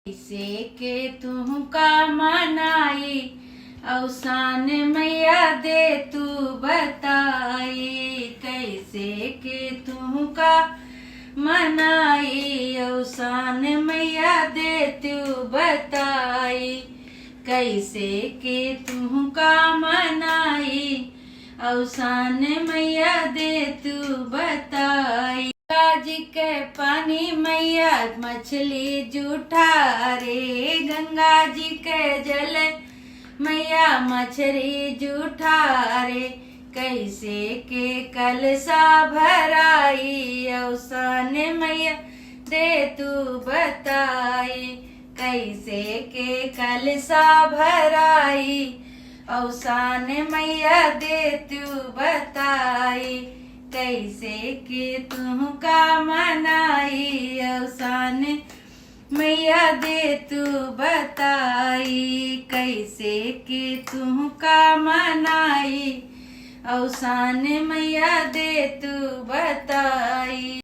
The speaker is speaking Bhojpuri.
कैसे के तुहका मनाई अवसान मैया दे तू बताई। कैसे के तुहका मनाई अवसान मैया दे तू बताई। कैसे के तुहका मनाई अवसान मैया दे तू बताई। गंगा जी के पानी मैया मछली जूठा रे। गंगा जी के जल मैया मछली जूठा रे। कैसे के कलसा भराई अवसान मैया दे तू बताई। कैसे के कलसा भराई अवसान मैया दे तू बताई। कैसे के तुहका मनाई अवसान मैया दे तू बताई। कैसे के तुहका मनाई अवसान मैया दे तू बताई।